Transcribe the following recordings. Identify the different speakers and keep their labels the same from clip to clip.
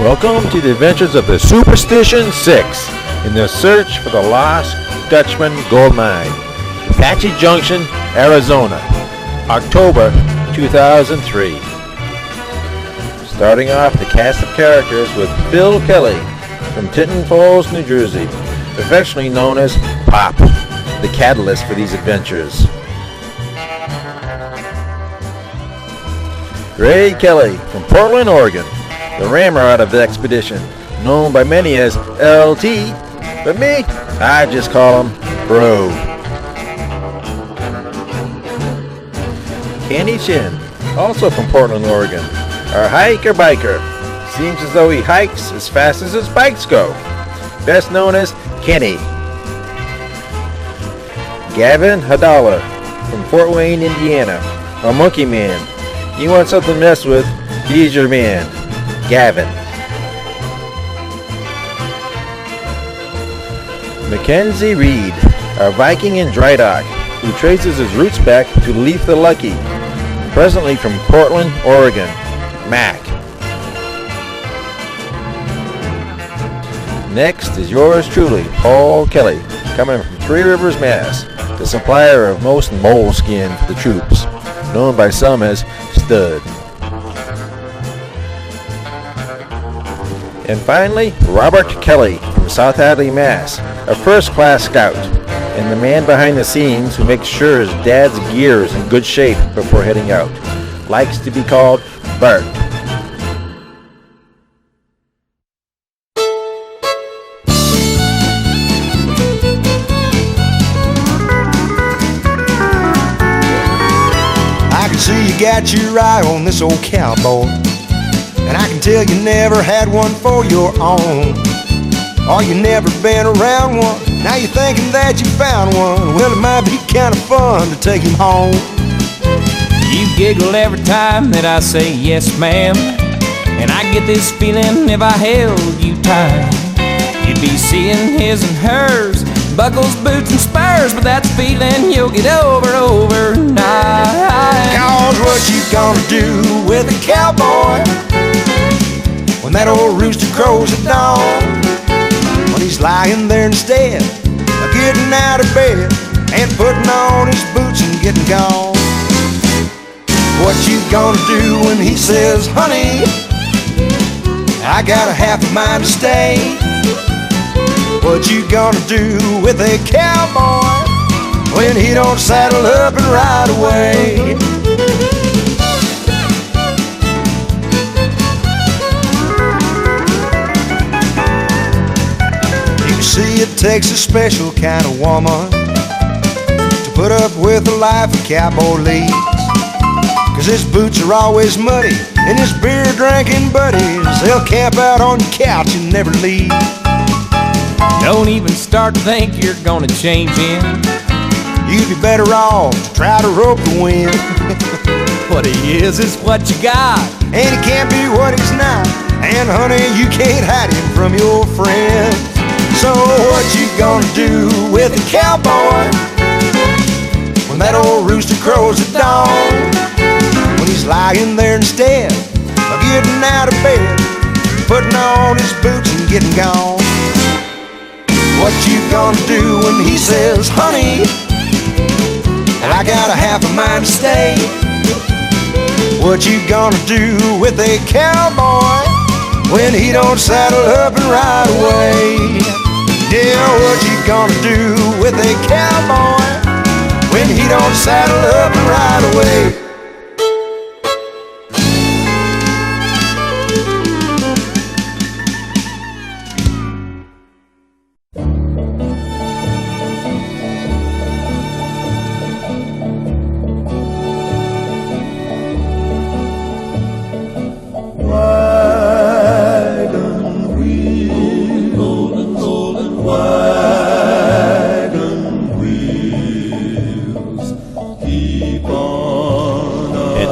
Speaker 1: Welcome to the adventures of the Superstition Six in their search for the lost Dutchman gold mine, Apache Junction, Arizona, October 2003. Starting off the cast of characters with Bill Kelly from Tinton Falls, New Jersey, affectionately known as Pop, the catalyst for these adventures. Ray Kelly from Portland, Oregon, the rammer out of the expedition, known by many as LT, but me, I just call him Bro. Andy Chin, also from Portland, Oregon, our hiker-biker. Seems as though he hikes as fast as his bikes go. Best known as Kenny. Gavin Hadala from Fort Wayne, Indiana, a monkey man. You want something to mess with, he's your man, Gavin. Mackenzie Reed, our Viking in dry dock, who traces his roots back to Leaf the Lucky, presently from Portland, Oregon, Mac. Next is yours truly, Paul Kelly, coming from Three Rivers, Mass., the supplier of most moleskin for the troops, known by some as Stud. And finally, Robert Kelly from South Hadley, Mass., a first-class scout, and the man behind the scenes who makes sure his dad's gear is in good shape before heading out. Likes to be called Bart.
Speaker 2: I can see you got your eye on this old cowboy, and I can tell you never had one for your own. Or you never been around one, now you're thinking that you found one. Well, it might be kind of fun to take him home.
Speaker 3: You giggle every time that I say yes, ma'am, and I get this feeling if I held you tight, you'd be seeing his and hers, buckles, boots, and spurs, but that's a feeling you'll get over overnight.
Speaker 2: Cause what you gonna do with a cowboy when that old rooster crows at dawn? When he's lying there instead of getting out of bed and putting on his boots and getting gone. What you gonna do when he says, honey, I got a half a mind to stay? What you gonna do with a cowboy when he don't saddle up and ride away? You see, it takes a special kind of woman to put up with a life a cowboy leads. 'Cause his boots are always muddy and his beer drinking buddies, they'll camp out on your couch and never leave.
Speaker 3: Don't even start to think you're gonna change him.
Speaker 2: You'd be better off to try to rope the wind.
Speaker 3: What he is what you got,
Speaker 2: And he can't be what he's not, and honey, you can't hide him from your friends. So what you gonna do with a cowboy when that old rooster crows at dawn? When he's lying there instead of getting out of bed, putting on his boots and getting gone. What you gonna do when he says, honey, I got a half a mind to stay? What you gonna do with a cowboy when he don't saddle up and ride away? Yeah, what you gonna do with a cowboy when he don't saddle up and ride away?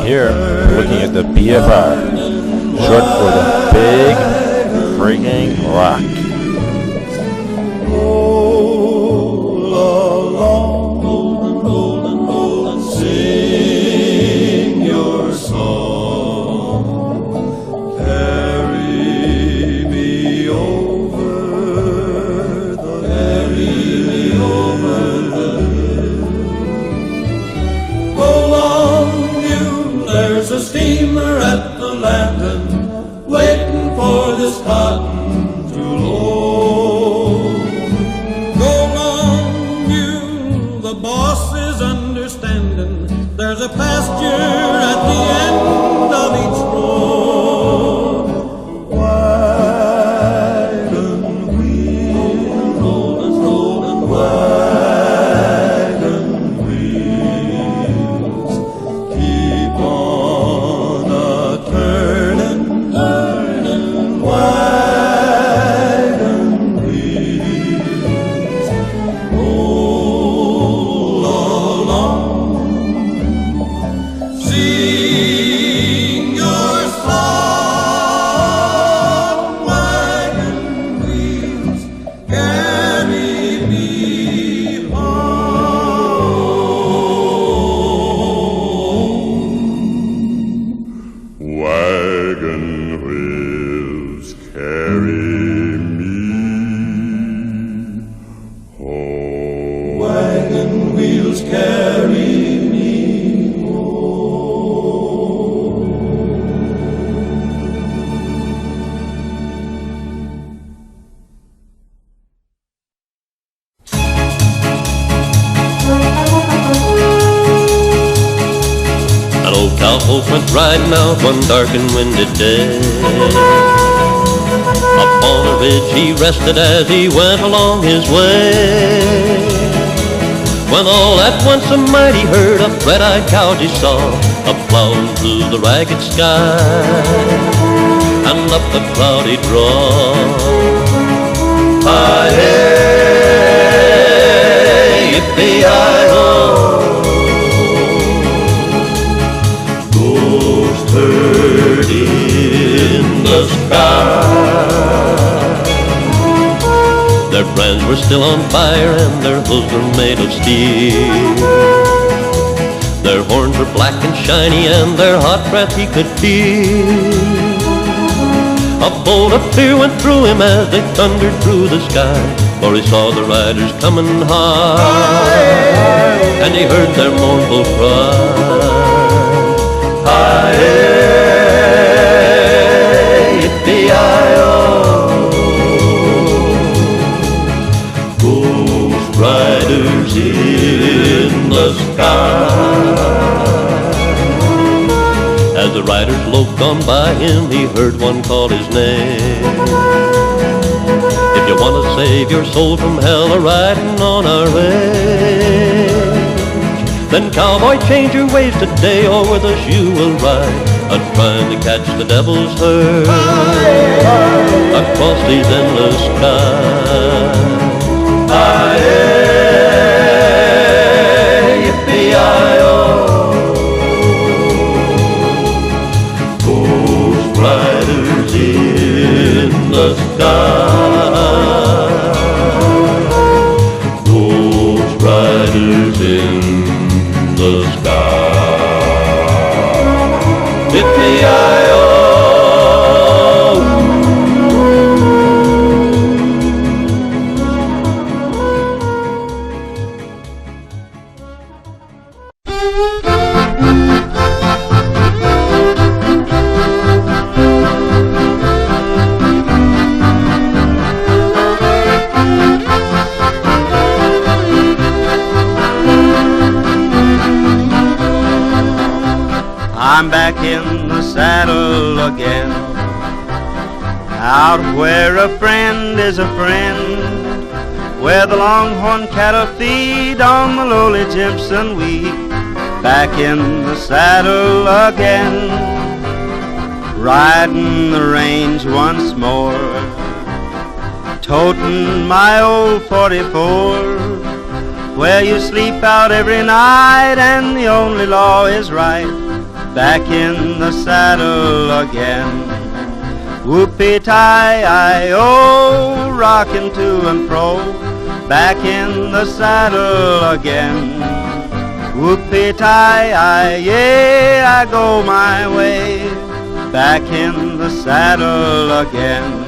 Speaker 1: Here, we're looking at the BFR, short for the Big Freaking Rock.
Speaker 4: Sing your song, carry There's a pasture at the end of each road. Wagon wheels, rolling, rolling, wagon wheels. Keep on a-turning, turning, wagon wheels. Roll along. Sing your song, wagon wheels, carry me home.
Speaker 5: Wagon wheels carry me home.
Speaker 4: Wagon wheels carry me.
Speaker 6: An old cowpoke went riding out one dark and windy day. Up on a ridge he rested as he went along his way. When all at once a mighty herd of red-eyed cows he saw, a-plowing through the ragged sky, and up the cloudy draw. Hi-hey, yippee-hi-ho, ghost herd in the sky. Their brands were still on fire and their hooves were made of steel. Their horns were black and shiny and their hot breath he could feel. A bolt of fear went through him as they thundered through the sky, for he saw the riders coming high, and he heard their mournful cry. Hi-hey, yippee-hi-oh, ghost riders in the sky. As the riders loped on by him, he heard one call his name. If you want to save your soul from hell a-riding on our range, then cowboy, change your ways today, or with us you will ride, a-trying to catch the devil's herd across these endless skies. Hi-hey, yippee-hi-oh, ghost riders in the sky, ghost riders in the sky. Yippee-hi-oh.
Speaker 7: I'm back in the saddle again, out where a friend is a friend, where the longhorn cattle feed on the lowly Jimson wheat. Back in the saddle again, riding the range once more, toting my old 44, where you sleep out every night and the only law is right. Back in the saddle again, whoopee-tie-I-O, rocking to and fro. Back in the saddle again, whoopee-tie-I, yeah, I go my way. Back in the saddle again.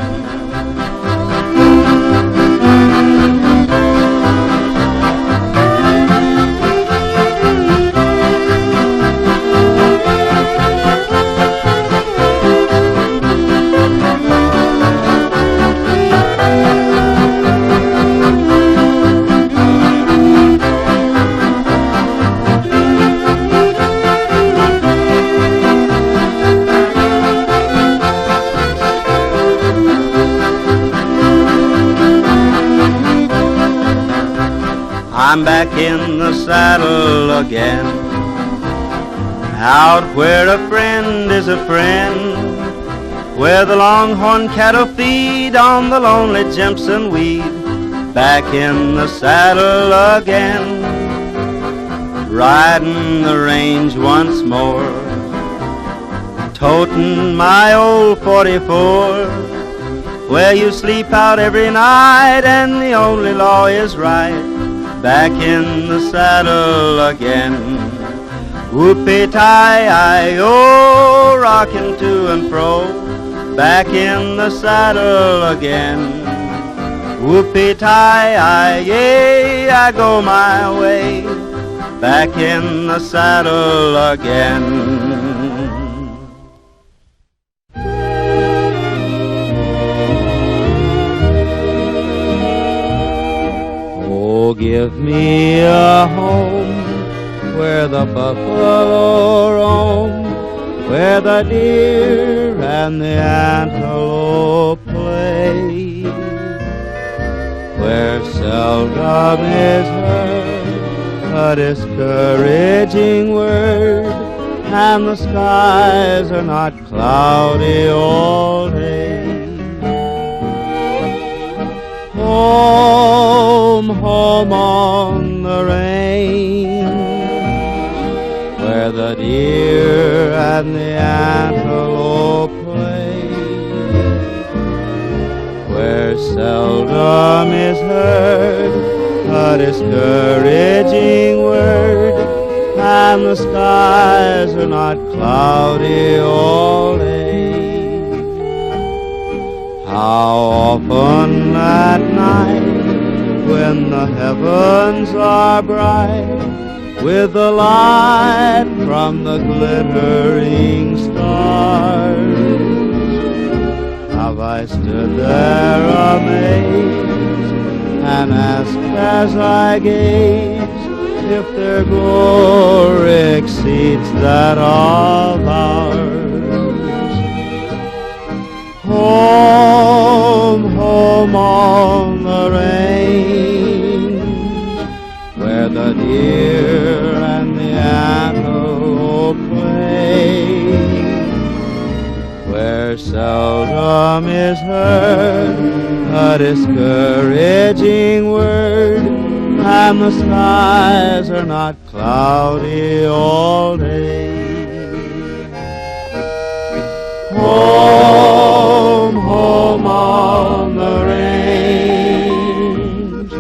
Speaker 7: I'm back in the saddle again. Out where a friend is a friend, where the longhorn cattle feed on the lonely Jimson weed. Back in the saddle again, riding the range once more, toting my old 44, where you sleep out every night and the only law is right. Back in the saddle again. Whoopee-tie-I-O, rocking to and fro, back in the saddle again. Whoopee-tie-I-yay, I go my way, back in the saddle again. Oh, give me a home where the buffalo roam, where the deer and the antelope play, where seldom is heard a discouraging word, and the skies are not cloudy all day. Home, home on the range, where the deer and the antelope play, where seldom is heard a discouraging word, and the skies are not cloudy all day. How often at night, when the heavens are bright with the light from the glittering stars, have I stood there amazed and asked as I gaze if their glory exceeds that of ours. Home, home on the range, where the deer and the antelope play, where seldom is heard a discouraging word, and the skies are not cloudy all day. Home, home on the range,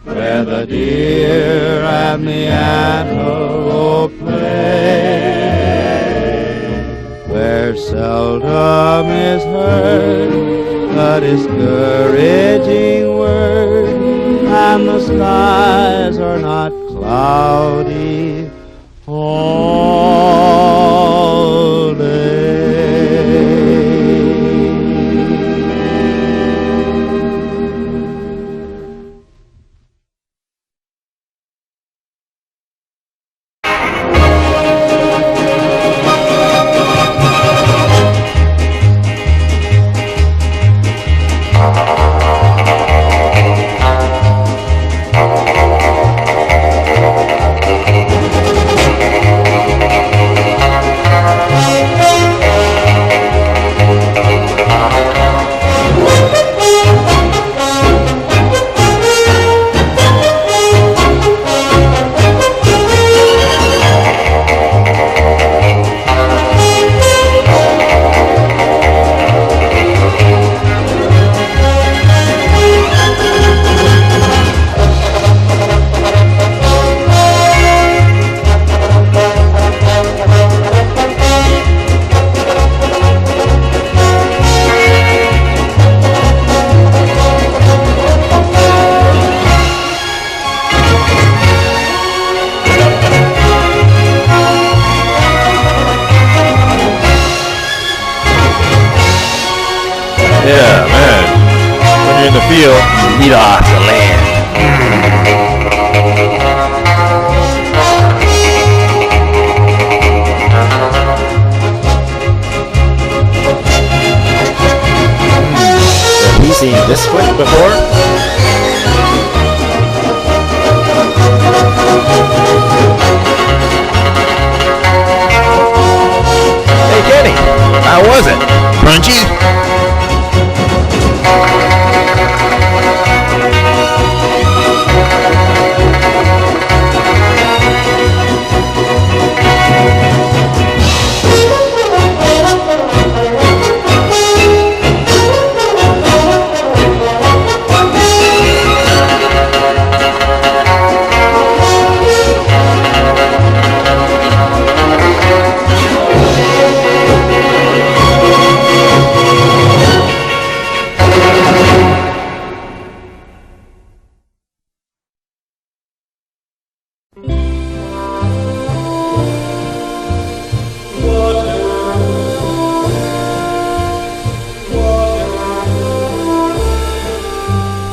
Speaker 7: where the deer and the antelope play, where seldom is heard a discouraging word, and the skies are not cloudy all day.
Speaker 1: Yeah, man. When you're in the field, you eat off the land. Have you seen this foot before? was it? Crunchy?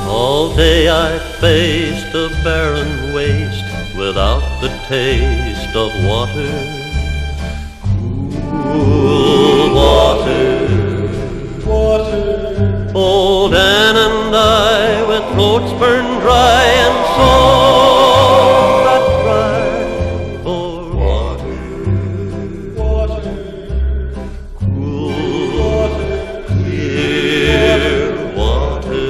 Speaker 6: All day I faced a barren waste without the taste of water. Cool water. Old Ann and I, with throats burned dry and souls that cry for water. Cool, clear water.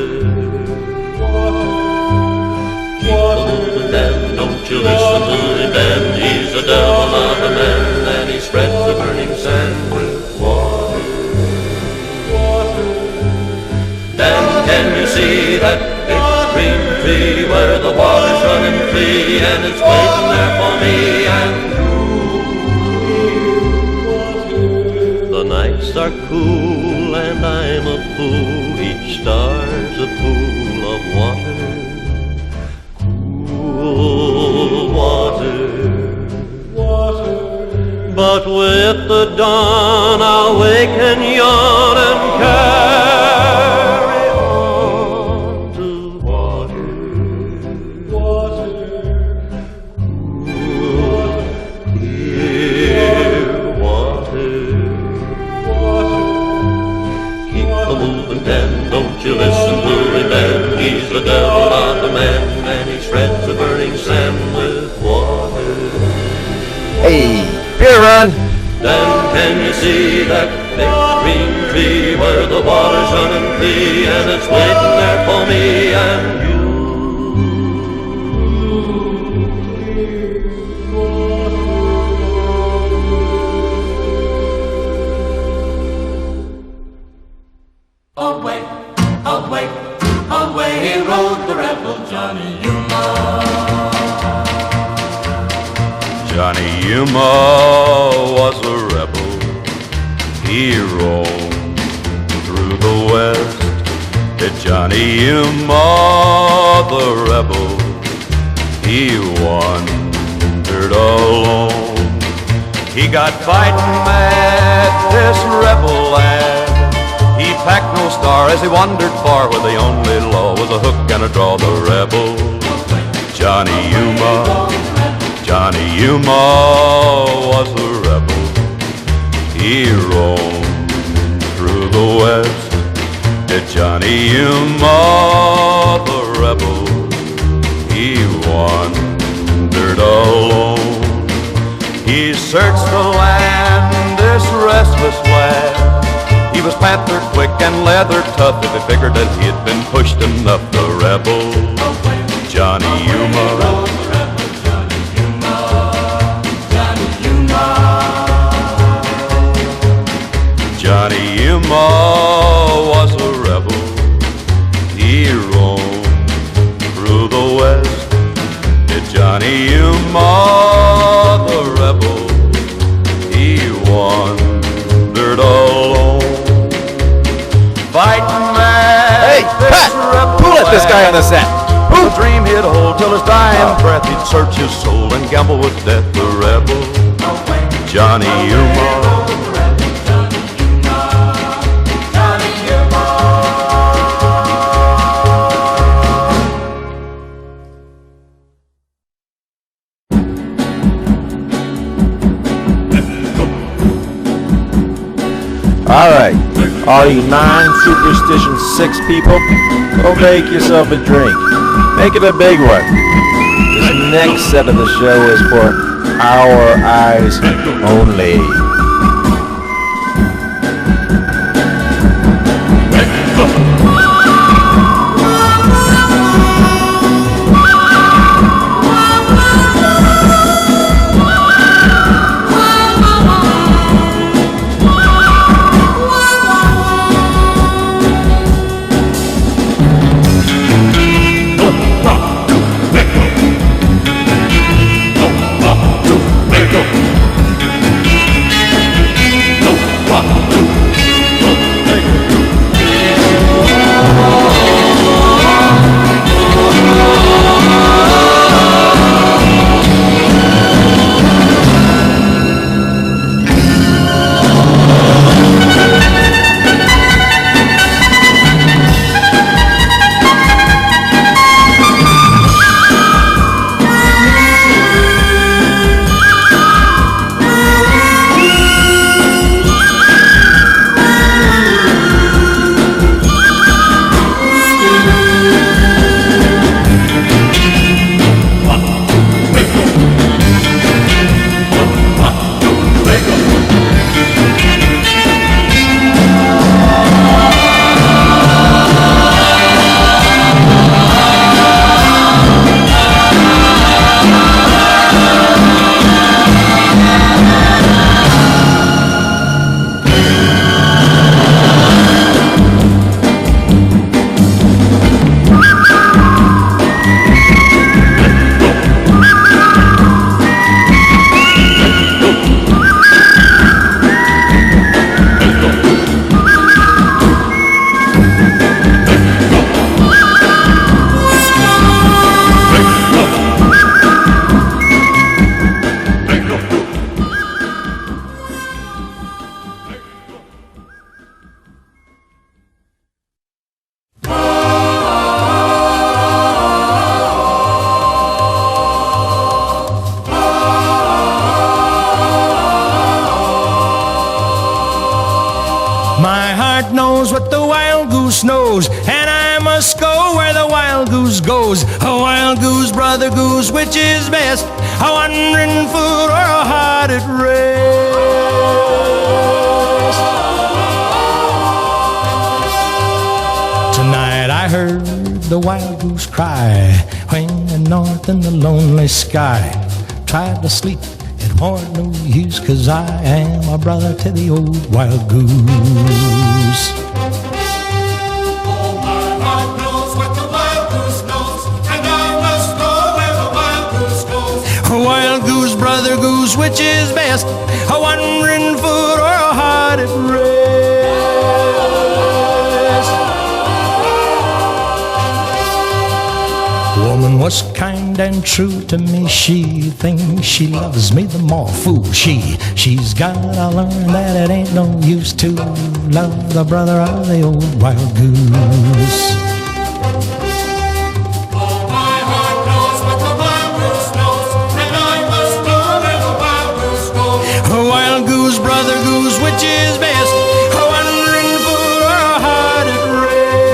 Speaker 6: And don't you listen to him, Ben, he's a devil of a man, and he spreads the burning sand with water. Then can you see that big green tree where the water's running free, and it's waiting there for me and you? The nights are cool and I'm a fool, each star's a pool of water. Water. But with the dawn I'll wake and yawn and carry on to water. Cool, clear water. Keep a moving, Ben, don't you listen to him, Ben, he's the devil of the man, and he spreads the burning sand with water.
Speaker 1: Hey, beer run!
Speaker 6: Then can you see that big green tree where the water's running free, and it's waiting there for me and you?
Speaker 4: Away, away, away rode the rebel Johnny Yuma.
Speaker 8: Johnny Yuma was a rebel. He roamed through the west. Johnny Yuma, the rebel, he wandered alone. He got fighting mad, this rebel lad. He packed no star as he wandered far, where the only law was a hook and a draw. The rebel, Johnny Yuma, Johnny Yuma was a rebel. He roamed through the west. Johnny Yuma, the rebel, he wandered alone. He searched the land, this restless lad. He was panther quick and leather tough, if he figured that he had been pushed enough. The rebel, Johnny Yuma, Johnny Yuma was a rebel. He roamed through the west. Johnny Yuma, the rebel, he wandered alone. Fighting man,
Speaker 1: Hey, Pat! Who let this guy on the set?
Speaker 8: Who? A dream he'd hold till his dying breath. He'd search his soul and gamble with death. The rebel, Johnny Yuma.
Speaker 1: Alright, all you non-Superstition 6 people, go make yourself a drink. Make it a big one. This next set of the show is for our eyes only.
Speaker 3: My heart knows what the wild goose knows, and I must go where the wild goose goes. A wild goose, brother goose, which is best? A wandering foot or a heart at rest? Tonight I heard the wild goose cry, winging north in the lonely sky. Tried to sleep, it wasn't no use, 'cause I am a brother to the old wild goose.
Speaker 4: Oh, my heart knows what the wild goose knows, and I must go where the wild goose goes.
Speaker 3: A wild goose, brother goose, which is best? A wandering foot or a heart at rest? Woman was kind and true to me. She thinks she loves me the more. Fool she's gotta learn that it ain't no use to love the brother of the old wild goose.
Speaker 4: Oh, my heart knows what the wild goose knows, and I must go where the wild goose goes.
Speaker 3: A wild goose, brother goose, which is best? A wandering foot or a heart at rest?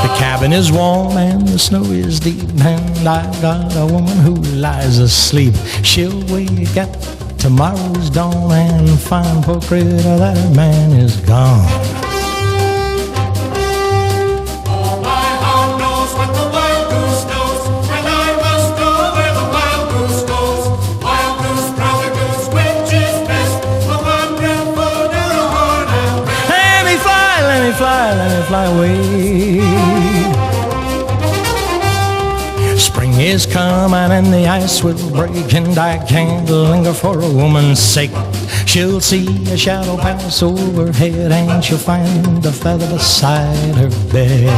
Speaker 3: The cabin is warm and the snow is deep, and I've got a woman who lies asleep. She'll wake at tomorrow's dawn and find poor critter that her man is gone.
Speaker 4: Oh, my heart knows what the wild goose knows, and I must go where the wild goose goes. Wild goose, brother goose, which is best? A wandering foot or a heart at rest?
Speaker 3: Let me fly, let me fly, let me fly away. Spring is coming and the ice will break, and I can't linger for a woman's sake. She'll see a shadow pass overhead, and she'll find a feather beside her bed.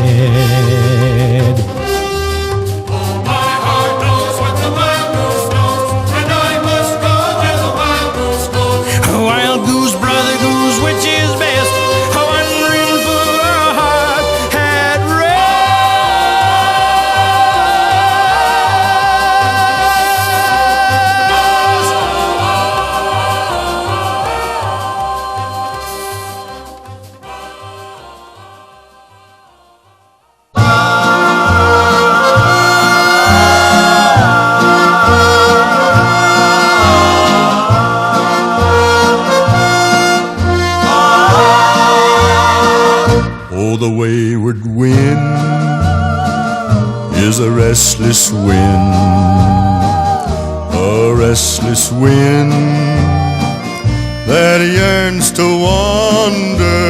Speaker 4: Oh, my heart knows what the wild goose knows, and I must go where the wild goose goes.
Speaker 3: A wild goose, brother goose, which is best? A wandering foot or a heart at
Speaker 5: Oh, the wayward wind is a restless wind, a restless wind that yearns to wander.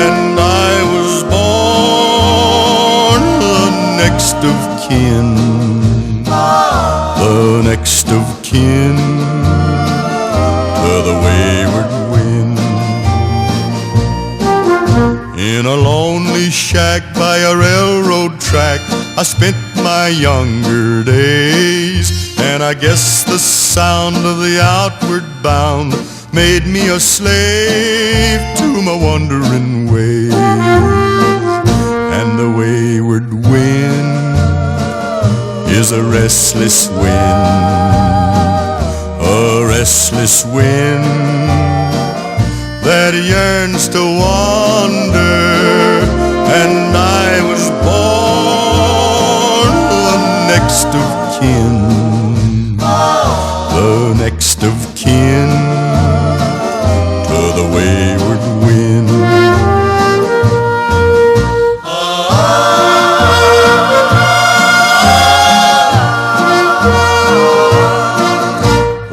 Speaker 5: And I was born the next of kin, the next of kin to the wayward wind. In a lonely shack by a railroad track, I spent my younger days, and I guess the sound of the outward bound made me a slave to my wandering ways. And the wayward wind is a restless wind, a restless wind that yearns to wander. And I was born the next of kin, the next of kin to the wayward wind.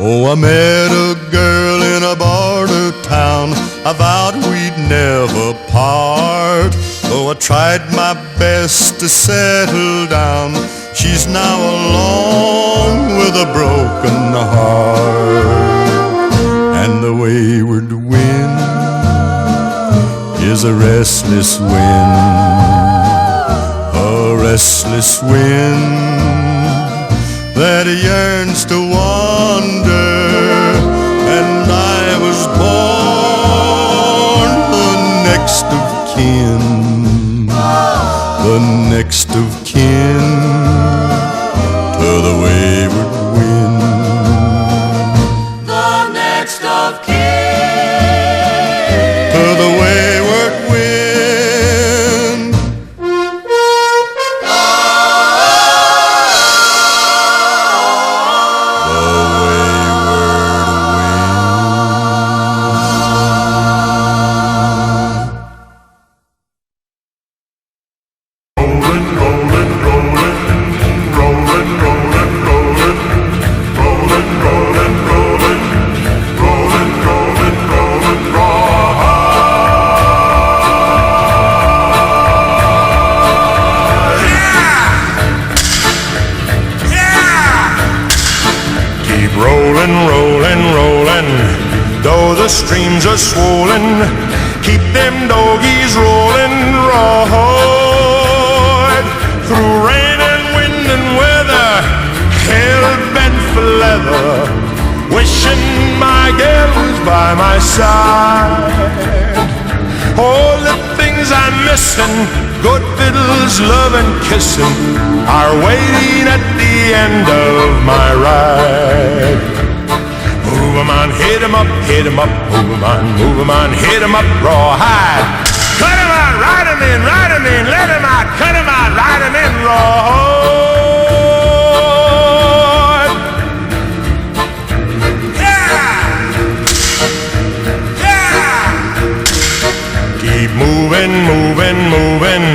Speaker 5: Oh, I met a girl in a border town. I vowed we'd never part. Though I tried my best to settle down, she's now alone with a broken heart. And the wayward wind is a restless wind, a restless wind that yearns to wander. And I was born the next of kin, the next of kin to the wayward wind. rolling, rolling, rolling. Though the streams are swollen, keep them doggies rolling, right. Through rain and wind and weather, hell-bent for leather, wishing my gal was by my side. All the things I'm missing, good fiddles, love and kissing, are waiting at the end of my ride. Move 'em on, hit 'em up, hit 'em up, move 'em on, move 'em on, hit 'em up, rawhide. Cut 'em out, ride 'em in, let 'em out, cut 'em out, ride 'em in, rawhide. Keep moving, moving, moving,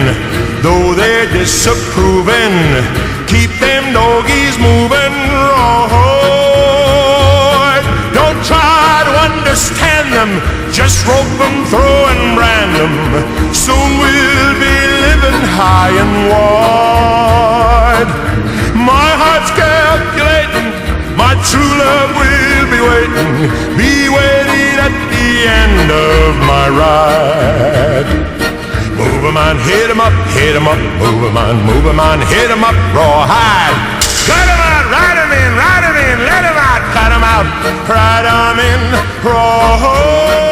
Speaker 5: though they're disapproving. Keep them doggies moving, right. Don't try to understand them, just rope them, throw and brand them. Soon we'll be living high and wide. My heart's calculating, my true love will be waiting at the end of my ride. Move 'em on, hit 'em up, hit 'em up, move 'em on, move 'em on, hit 'em up, rawhide. Cut 'em out, ride 'em in, let 'em out, cut 'em out, ride 'em in, rawhide.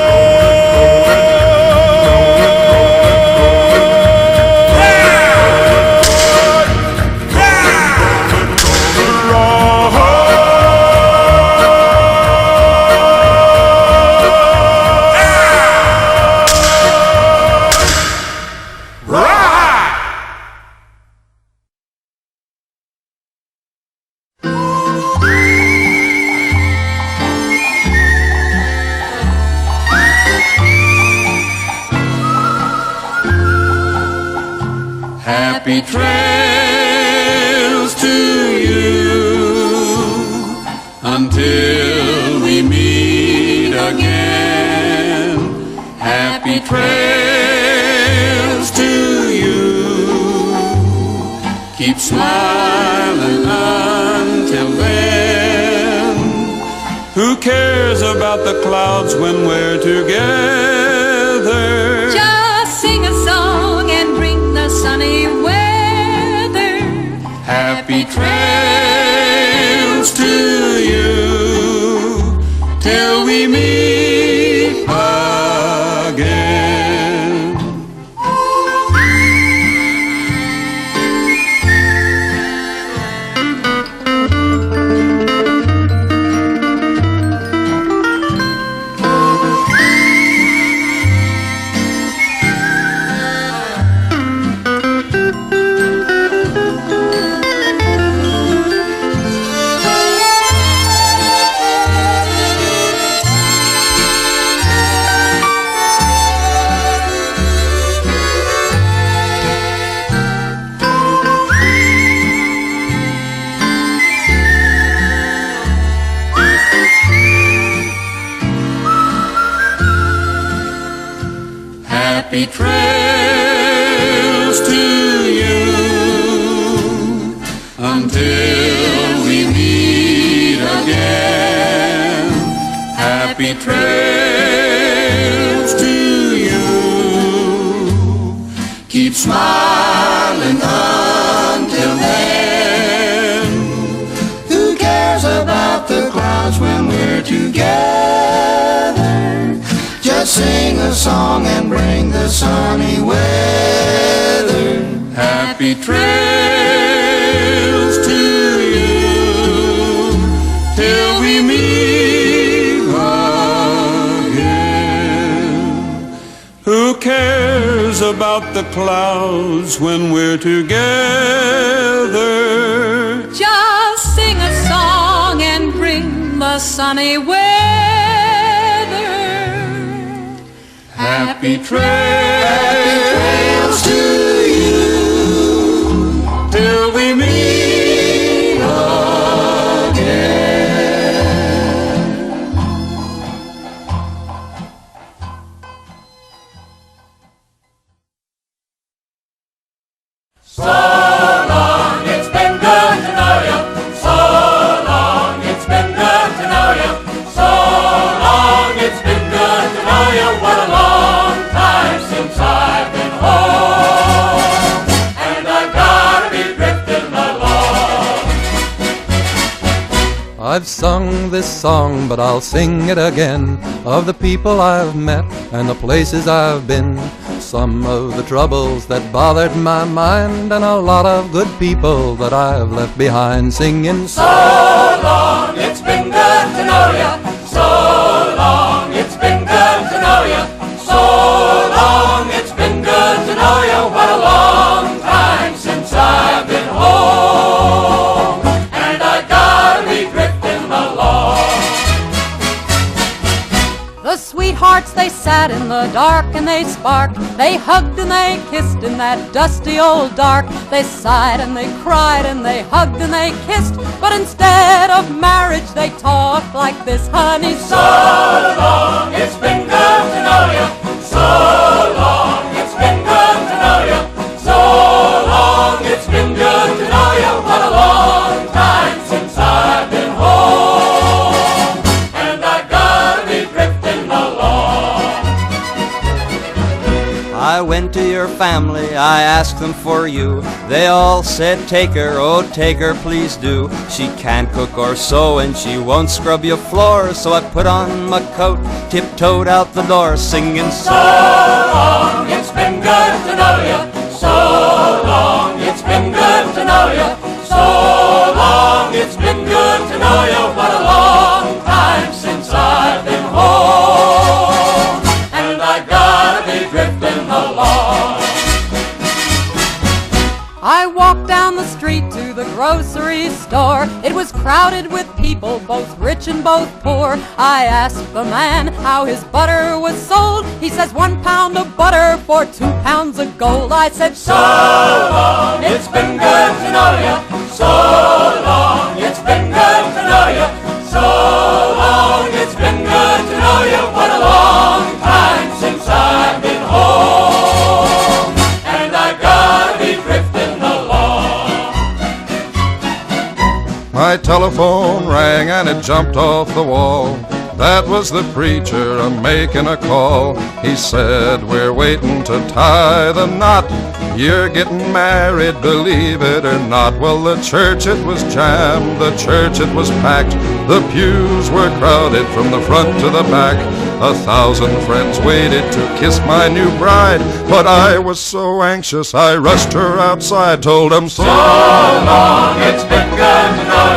Speaker 9: Happy trails to you until we meet again. Happy trails to you. Keep smiling until then. Who cares about the clouds when we're together?
Speaker 10: Just sing a song and bring the sunny weather.
Speaker 9: Happy trails to you till we meet again. Happy trails to you until we meet again. Happy trails to you. Keep smiling until then. Who cares about the clouds when we're together? Just sing a song and bring the sunny weather. Happy trails to you till we meet again. Who cares about the clouds when we're together?
Speaker 10: Just sing a song and bring the sunny weather.
Speaker 9: Happy trails to you till we meet again.
Speaker 4: So long, it's been good to know you. So long, it's been good to know you.
Speaker 11: I've sung this song, but I'll sing it again, of the people I've met and the places I've been. Some of the troubles that bothered my mind, and a lot of good people that I've left behind, singing
Speaker 9: So long, it's been good to know ya. So long, it's been good to know ya. So long, it's been good to know ya. What a long time since I've been home, and I gotta be drifting along.
Speaker 10: The sweethearts, they sat in the dark and they sparked. They hugged and they kissed in that dusty old dark. They sighed and they cried and they hugged and they kissed. But instead of marriage, they talked like this, honey.
Speaker 9: So long, it's been good to know ya. So long, it's been good to know ya. So long, it's been good to know ya. What a long time since I've been home, and I gotta be drifting along.
Speaker 7: I went to your family, I asked them for you. They all said, take her, oh take her, please do. She can't cook or sew and she won't scrub your floor. So I put on my coat, tiptoed out the door, singing
Speaker 9: So long, it's been good to know ya. So long, it's been good to know ya. So long, it's been good to know ya. What a long time since I've been home, and I gotta be drifting along.
Speaker 10: I walked down the street to the grocery store. It was crowded with people, both rich and both poor. I asked the man how his butter was sold. He says 1 pound of butter for 2 pounds of gold. I said,
Speaker 9: So long, it's been good to know ya. So long, it's been good to know ya. So long, it's been good to know ya. What a long time since I've been home, and I gotta be drifting along.
Speaker 11: My telephone rang and it jumped off the wall. That was the preacher a-making a call. He said, we're waiting to tie the knot. You're getting married, believe it or not. Well, the church, it was jammed. The church, it was packed. The pews were crowded from the front to the back. 1,000 friends waited to kiss my new bride. But I was so anxious, I rushed her outside, told them,
Speaker 9: So long, it's been good to know